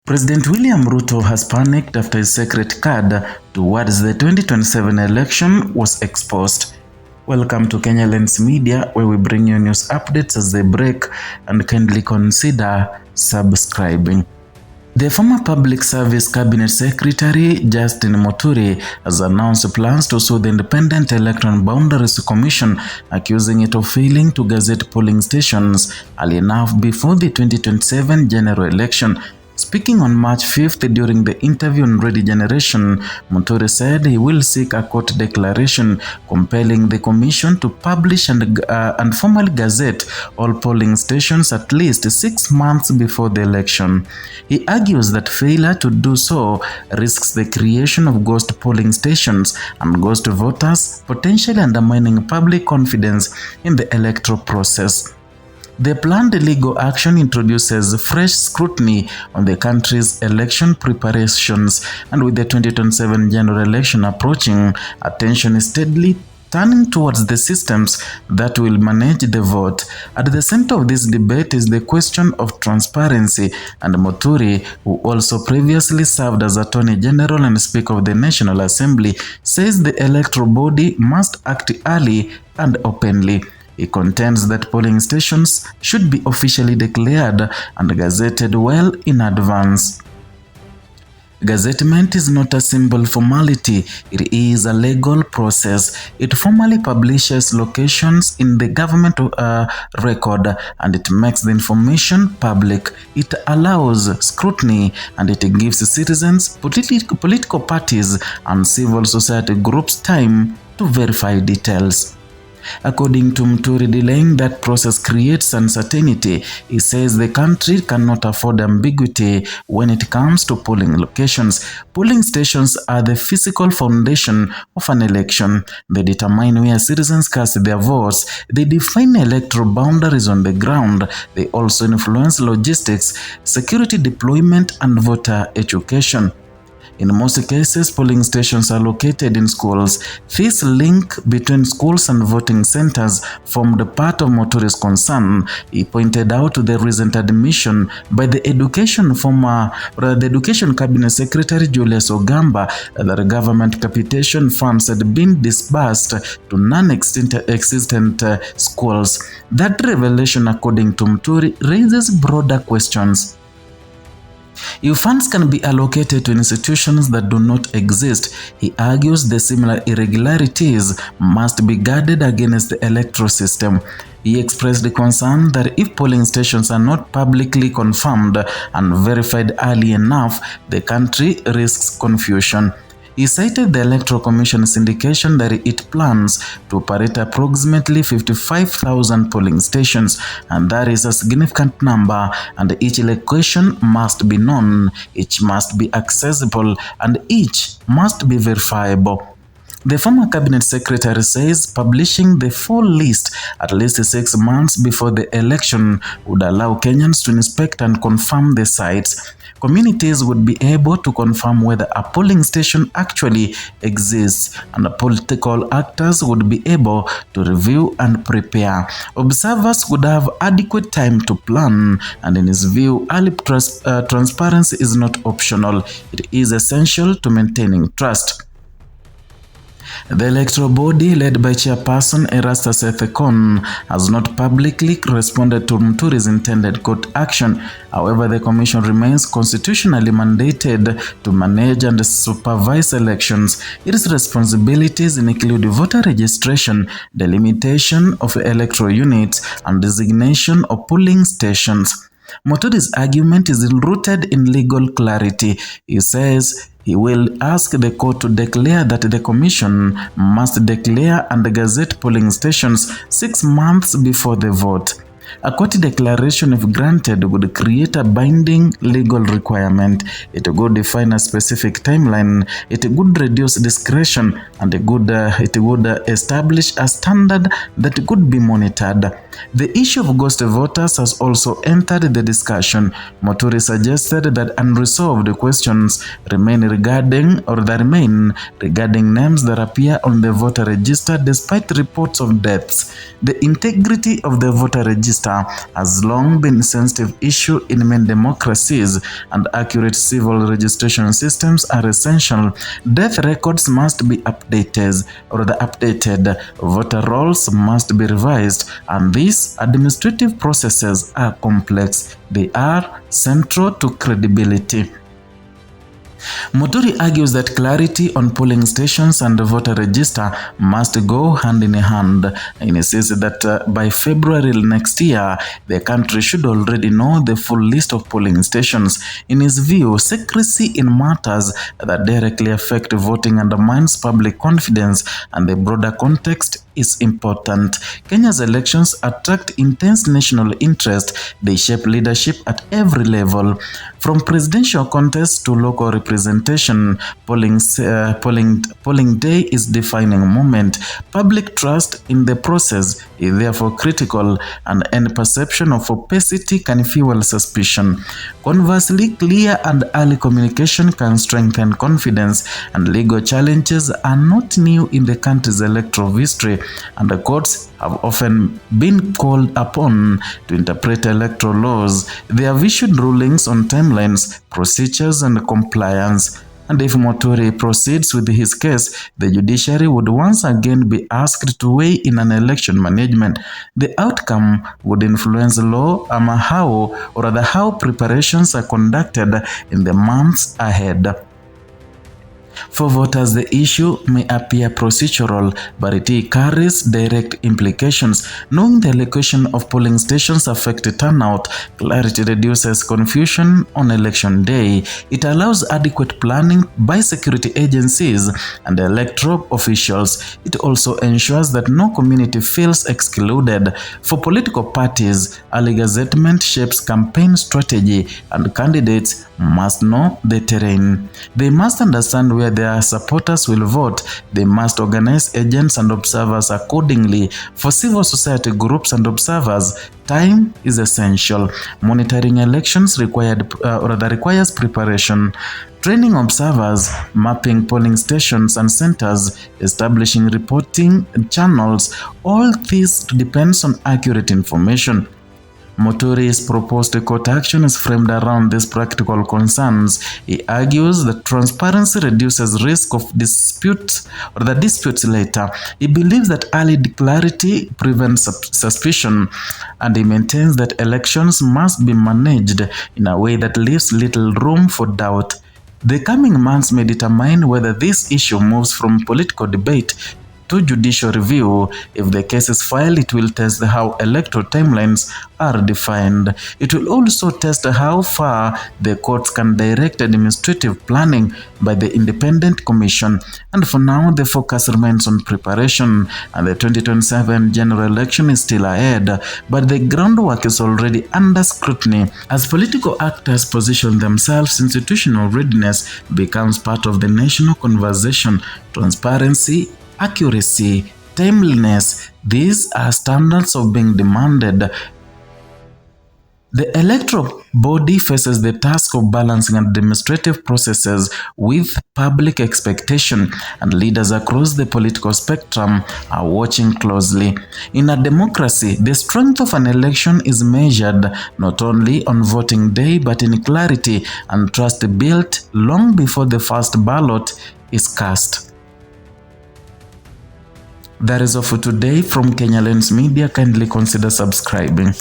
President William Ruto has panicked after his secret card towards the 2027 election was exposed. Welcome to Kenya Lens Media, where we bring you news updates as they break, and kindly consider subscribing. The former Public Service Cabinet Secretary Justin Muturi has announced plans to sue the Independent Electoral Boundaries Commission, accusing it of failing to gazette polling stations early enough before the 2027 general election. Speaking on March 5th during the interview on Ready Generation, Muturi said he will seek a court declaration compelling the commission to publish and formally gazette all polling stations at least 6 months before the election. He argues that failure to do so risks the creation of ghost polling stations and ghost voters, potentially undermining public confidence in the electoral process. The planned legal action introduces fresh scrutiny on the country's election preparations, and with the 2027 general election approaching, attention is steadily turning towards the systems that will manage the vote. At the center of this debate is the question of transparency, and Muturi, who also previously served as Attorney General and Speaker of the National Assembly, says the electoral body must act early and openly. He contends that polling stations should be officially declared and gazetted well in advance. Gazettement is not a simple formality, it is a legal process. It formally publishes locations in the government record, and it makes the information public. It allows scrutiny, and it gives citizens, political parties, and civil society groups time to verify details. According to Muturi, delaying that process creates uncertainty. He says the country cannot afford ambiguity when it comes to polling locations. Polling stations are the physical foundation of an election. They determine where citizens cast their votes. They define electoral boundaries on the ground. They also influence logistics, security deployment, and voter education. In most cases, polling stations are located in schools. This link between schools and voting centers formed part of Muturi's concern. He pointed out to the recent admission by the Education Cabinet Secretary Julius Ogamba that government capitation funds had been disbursed to non-existent schools. That revelation, according to Muturi, raises broader questions. If funds can be allocated to institutions that do not exist, he argues the similar irregularities must be guarded against the electoral system. He expressed the concern that if polling stations are not publicly confirmed and verified early enough, the country risks confusion. He cited the Electoral Commission's indication that it plans to operate approximately 55,000 polling stations, and that is a significant number, and each location must be known, each must be accessible, and each must be verifiable. The former cabinet secretary says publishing the full list at least 6 months before the election would allow Kenyans to inspect and confirm the sites. Communities would be able to confirm whether a polling station actually exists, and political actors would be able to review and prepare. Observers would have adequate time to plan, and in his view, early transparency is not optional. It is essential to maintaining trust. The electoral body, led by Chairperson Erastus Ethekon, has not publicly responded to Muturi's intended court action. However, the commission remains constitutionally mandated to manage and supervise elections. Its responsibilities include voter registration, delimitation of electoral units, and designation of polling stations. Muturi's argument is rooted in legal clarity. He says he will ask the court to declare that the commission must declare and gazette polling stations 6 months before the vote. A court declaration, if granted, would create a binding legal requirement. It would define a specific timeline. It would reduce discretion, and it would establish a standard that could be monitored. The issue of ghost voters has also entered the discussion. Muturi suggested that unresolved questions remain regarding names that appear on the voter register despite reports of deaths. The integrity of the voter register register has long been a sensitive issue in many democracies, and accurate civil registration systems are essential. Death records must be updated, voter rolls must be revised, and these administrative processes are complex. They are central to credibility. Muturi argues that clarity on polling stations and the voter register must go hand in hand. He says that by February next year, the country should already know the full list of polling stations. In his view, secrecy in matters that directly affect voting undermines public confidence, and the broader context is important. Kenya's elections attract intense national interest. They shape leadership at every level. From presidential contests to local representation, polling day is defining moment. Public trust in the process is therefore critical, and any perception of opacity can fuel suspicion. Conversely, clear and early communication can strengthen confidence, and legal challenges are not new in the country's electoral history, and the courts have often been called upon to interpret electoral laws. They have issued rulings on timelines, procedures, and compliance. And if Muturi proceeds with his case, the judiciary would once again be asked to weigh in on election management. The outcome would influence law how preparations are conducted in the months ahead. For voters, the issue may appear procedural, but it carries direct implications. Knowing the location of polling stations affects turnout, clarity reduces confusion on election day. It allows adequate planning by security agencies and electoral officials. It also ensures that no community feels excluded. For political parties, early gazettement shapes campaign strategy, and candidates must know the terrain. They must understand where their supporters will vote. They must organize agents and observers accordingly. For civil society groups and observers, time is essential. Monitoring elections requires preparation. Training observers, mapping polling stations and centers, establishing reporting channels, all this depends on accurate information. Muturi's proposed court action is framed around these practical concerns. He argues that transparency reduces risk of disputes later. He believes that early clarity prevents suspicion, and he maintains that elections must be managed in a way that leaves little room for doubt. The coming months may determine whether this issue moves from political debate to judicial review. If the case is filed, it will test how electoral timelines are defined. It will also test how far the courts can direct administrative planning by the independent commission. And for now, the focus remains on preparation, and the 2027 general election is still ahead, but the groundwork is already under scrutiny. As political actors position themselves, institutional readiness becomes part of the national conversation. Transparency, accuracy, timeliness, these are standards of being demanded. The electoral body faces the task of balancing administrative processes with public expectation, and leaders across the political spectrum are watching closely. In a democracy, the strength of an election is measured not only on voting day but in clarity and trust built long before the first ballot is cast. That is all for today from Kenya Lens Media. Kindly consider subscribing.